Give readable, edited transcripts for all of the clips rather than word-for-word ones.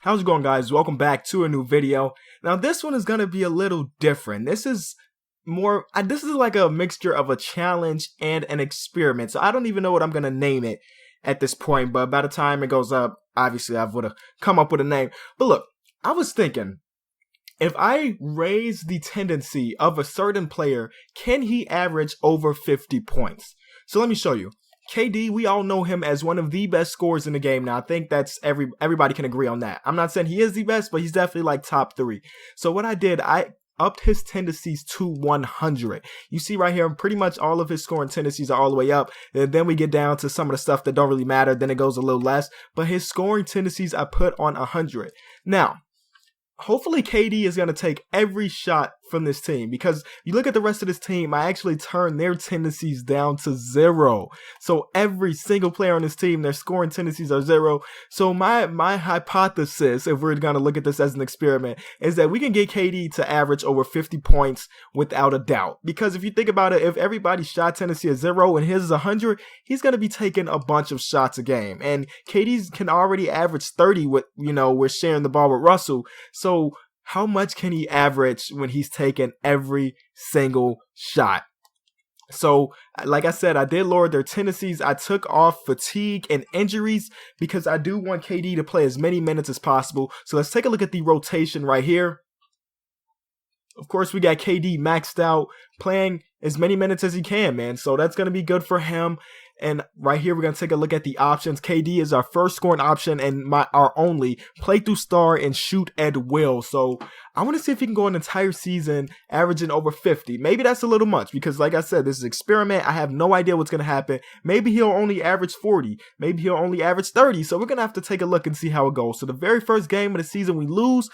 How's it going, guys? Welcome back to a new video. Now this one is going to be a little different. This is this is like a mixture of a challenge and an experiment. So I don't even know what I'm going to name it at this point, but by the time it goes up, obviously I would have come up with a name. But look, I was thinking, if I raise the tendency of a certain player, can he average over 50 points? So let me show you. KD, we all know him as one of the best scorers in the game. Now, I think that's everybody can agree on that. I'm not saying he is the best, but he's definitely like top 3. So what I did, I upped his tendencies to 100. You see right here, pretty much all of his scoring tendencies are all the way up. And then we get down to some of the stuff that don't really matter. Then it goes a little less. But his scoring tendencies I put on 100. Now, hopefully KD is going to take every shot from this team, because you look at the rest of this team, I actually turned their tendencies down to 0. So every single player on this team, their scoring tendencies are 0. So my hypothesis, if we're going to look at this as an experiment, is that we can get KD to average over 50 points without a doubt. Because if you think about it, if everybody's shot tendency is 0 and his is 100, he's going to be taking a bunch of shots a game. And KD can already average 30 with, we're sharing the ball with Russell. So how much can he average when he's taking every single shot? So, like I said, I did lower their tendencies. I took off fatigue and injuries because I do want KD to play as many minutes as possible. So let's take a look at the rotation right here. Of course, we got KD maxed out, playing as many minutes as he can, man. So that's going to be good for him. And right here, we're going to take a look at the options. KD is our first scoring option and our only play through star and shoot at will. So I want to see if he can go an entire season averaging over 50. Maybe that's a little much because, like I said, this is an experiment. I have no idea what's going to happen. Maybe he'll only average 40. Maybe he'll only average 30. So we're going to have to take a look and see how it goes. So the very first game of the season we lose,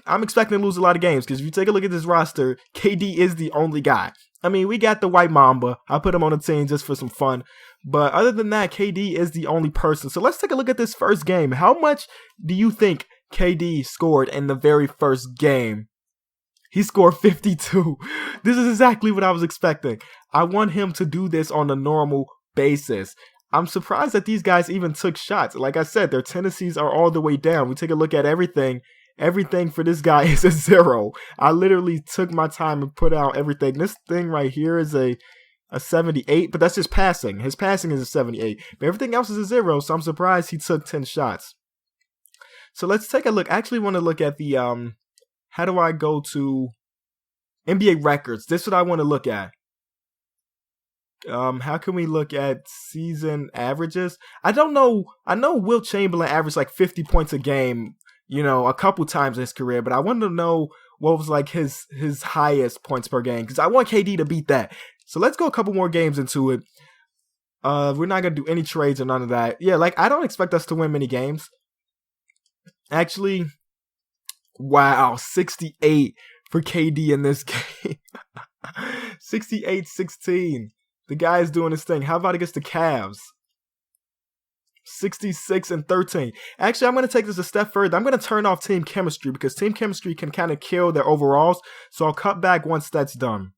I'm expecting to lose a lot of games because if you take a look at this roster, KD is the only guy. I mean, we got the White Mamba. I put him on the team just for some fun. But other than that, KD is the only person. So let's take a look at this first game. How much do you think KD scored in the very first game? He scored 52. This is exactly what I was expecting. I want him to do this on a normal basis. I'm surprised that these guys even took shots. Like I said, their tendencies are all the way down. We take a look at everything. Everything for this guy is a 0. I literally took my time and put out everything. This thing right here is a 78, but that's just passing. His passing is a 78, but everything else is a 0, so I'm surprised he took 10 shots. So let's take a look. I actually want to look at the, how do I go to NBA records? This is what I want to look at. How can we look at season averages? I don't know. I know Wilt Chamberlain averaged like 50 points a game, a couple times in his career, but I wanted to know what was like his highest points per game, because I want KD to beat that. So let's go a couple more games into it. We're not going to do any trades or none of that. Yeah, like I don't expect us to win many games. Actually, wow, 68 for KD in this game. 68-16. The guy is doing his thing. How about against the Cavs? 66-13. Actually, I'm going to take this a step further. I'm going to turn off team chemistry because team chemistry can kind of kill their overalls. So I'll cut back once that's done.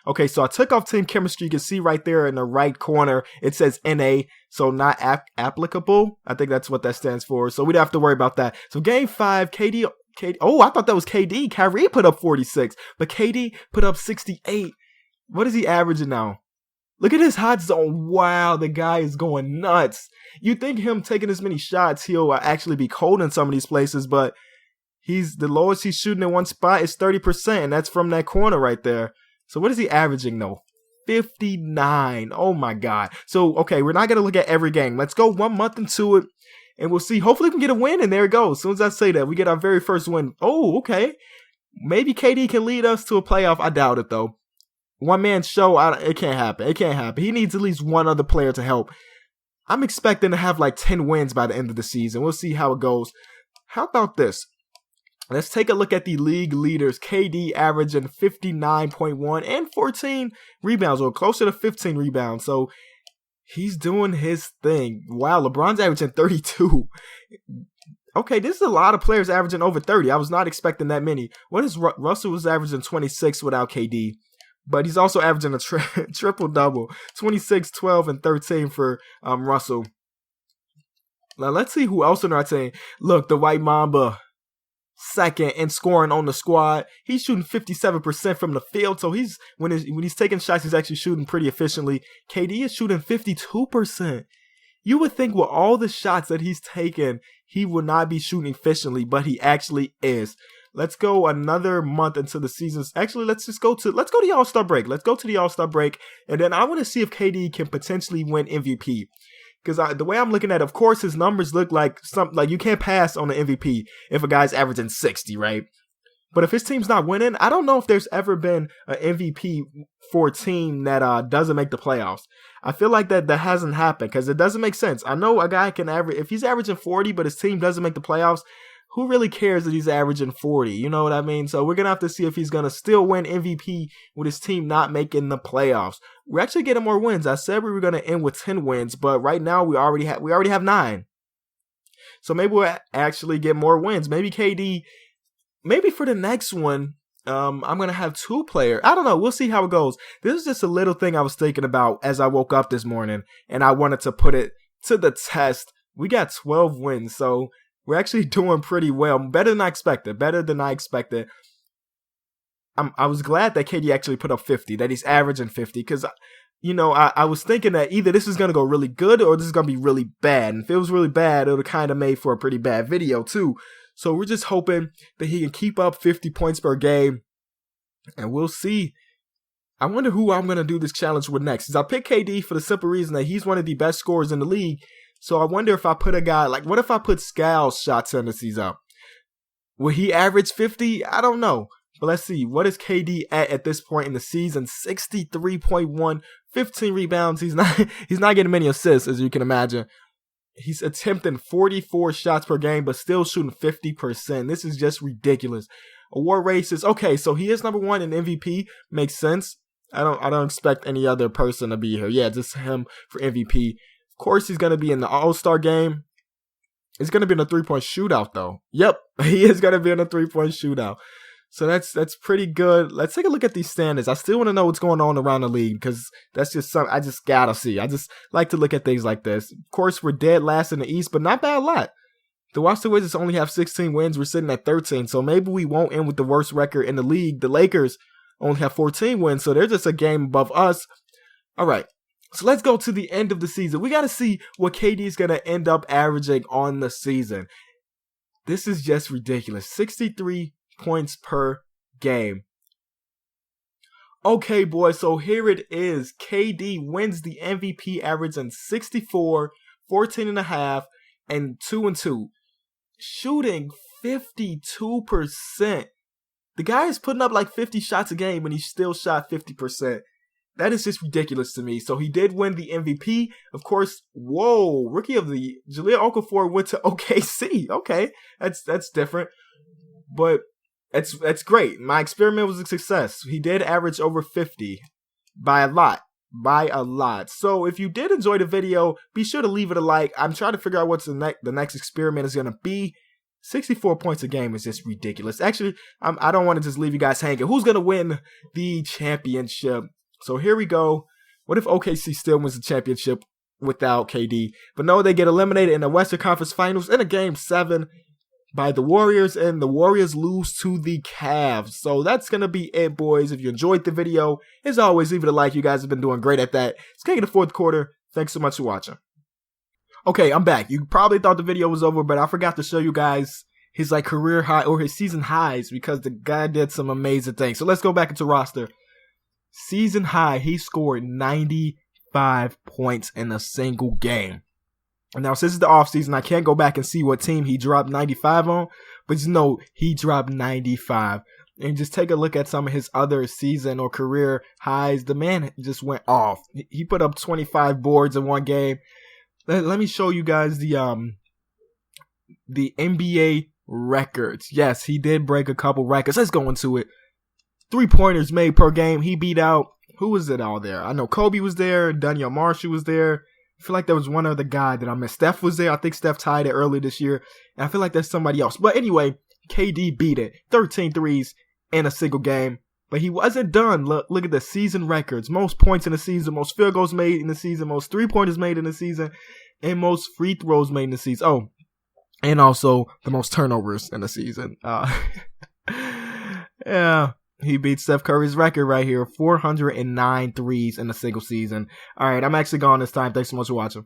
Okay, so I took off team chemistry. You can see right there in the right corner, it says NA, so not applicable. I think that's what that stands for. So we don't have to worry about that. So game 5, KD. Oh, I thought that was KD. Kyrie put up 46, but KD put up 68. What is he averaging now? Look at his hot zone. Wow, the guy is going nuts. You think him taking as many shots, he'll actually be cold in some of these places, but the lowest he's shooting in one spot is 30%, and that's from that corner right there. So what is he averaging though? 59. Oh my God. So, okay, we're not going to look at every game. Let's go 1 month into it, and we'll see. Hopefully we can get a win, and there it goes. As soon as I say that, we get our very first win. Oh, okay. Maybe KD can lead us to a playoff. I doubt it though. One-man show, it can't happen. It can't happen. He needs at least one other player to help. I'm expecting to have like 10 wins by the end of the season. We'll see how it goes. How about this? Let's take a look at the league leaders. KD averaging 59.1 and 14 rebounds, or closer to 15 rebounds. So he's doing his thing. Wow, LeBron's averaging 32. Okay, this is a lot of players averaging over 30. I was not expecting that many. What is Russell was averaging 26 without KD. But he's also averaging a triple-double. 26, 12, and 13 for Russell. Now let's see who else in our team. Look, the White Mamba, second in scoring on the squad. He's shooting 57% from the field, so when he's taking shots, he's actually shooting pretty efficiently. KD is shooting 52%. You would think with all the shots that he's taken, he would not be shooting efficiently, but he actually is. Let's go another month into the season. Actually, let's go to the All-Star break. Let's go to the All-Star break, and then I want to see if KD can potentially win MVP. Because the way I'm looking at it, of course, his numbers look like you can't pass on the MVP if a guy's averaging 60, right? But if his team's not winning, I don't know if there's ever been an MVP for a team that doesn't make the playoffs. I feel like that hasn't happened because it doesn't make sense. I know a guy can average, if he's averaging 40, but his team doesn't make the playoffs, who really cares that he's averaging 40? You know what I mean? So we're going to have to see if he's going to still win MVP with his team not making the playoffs. We're actually getting more wins. I said we were going to end with 10 wins, but right now we already have 9. So maybe we'll actually get more wins. Maybe KD, maybe for the next one, I'm going to have 2 players. I don't know. We'll see how it goes. This is just a little thing I was thinking about as I woke up this morning, and I wanted to put it to the test. We got 12 wins, so we're actually doing pretty well. Better than I expected. I was glad that KD actually put up 50, that he's averaging 50, because, I was thinking that either this is going to go really good or this is going to be really bad. And if it was really bad, it would have kind of made for a pretty bad video, too. So we're just hoping that he can keep up 50 points per game, and we'll see. I wonder who I'm going to do this challenge with next. Because I picked KD for the simple reason that he's one of the best scorers in the league. So I wonder if I put a guy, like, what if I put Scal's shot tendencies up? Will he average 50? I don't know. But let's see. What is KD at this point in the season? 63.1, 15 rebounds. He's not getting many assists, as you can imagine. He's attempting 44 shots per game, but still shooting 50%. This is just ridiculous. Award races. Okay, so he is number 1 in MVP. Makes sense. I don't expect any other person to be here. Yeah, just him for MVP. Of course, he's going to be in the All-Star game. He's going to be in a 3-point shootout, though. Yep, he is going to be in a 3-point shootout. So that's pretty good. Let's take a look at these standings. I still want to know what's going on around the league because that's just something I just got to see. I just like to look at things like this. Of course, we're dead last in the East, but not bad a lot. The Washington Wizards only have 16 wins. We're sitting at 13, so maybe we won't end with the worst record in the league. The Lakers only have 14 wins, so they're just a game above us. All right. So let's go to the end of the season. We got to see what KD is going to end up averaging on the season. This is just ridiculous. 63 points per game. Okay, boys, so here it is. KD wins the MVP, averaging 64, 14.5, and 2-2. Shooting 52%. The guy is putting up like 50 shots a game and he still shot 50%. That is just ridiculous to me. So he did win the MVP. Of course, whoa, Rookie of the Jahlil Okafor went to OKC. Okay, that's different. But that's great. My experiment was a success. He did average over 50 by a lot. So if you did enjoy the video, be sure to leave it a like. I'm trying to figure out what's the next experiment is going to be. 64 points a game is just ridiculous. Actually, I don't want to just leave you guys hanging. Who's going to win the championship? So here we go. What if OKC still wins the championship without KD? But no, they get eliminated in the Western Conference Finals in a Game 7 by the Warriors, and the Warriors lose to the Cavs. So that's going to be it, boys. If you enjoyed the video, as always, leave it a like. You guys have been doing great at that. It's kicking the fourth quarter. Thanks so much for watching. Okay, I'm back. You probably thought the video was over, but I forgot to show you guys his career high or his season highs because the guy did some amazing things. So let's go back into roster. Season high, he scored 95 points in a single game. And now, since it's the offseason, I can't go back and see what team he dropped 95 on, but just know he dropped 95. And just take a look at some of his other season or career highs. The man just went off. He put up 25 boards in one game. Let me show you guys the NBA records. Yes, he did break a couple records. Let's go into it. 3-pointers made per game. He beat out, who was it all there? I know Kobe was there. Daniel Marshall was there. I feel like there was one other guy that I missed. Steph was there. I think Steph tied it early this year. And I feel like there's somebody else. But anyway, KD beat it. 13 threes in a single game. But he wasn't done. Look at the season records. Most points in the season. Most field goals made in the season. Most 3-pointers made in the season. and most free throws made in the season. Oh, and also the most turnovers in the season. Yeah, he beat Steph Curry's record right here, 409 threes in a single season. All right, I'm actually gone this time. Thanks so much for watching.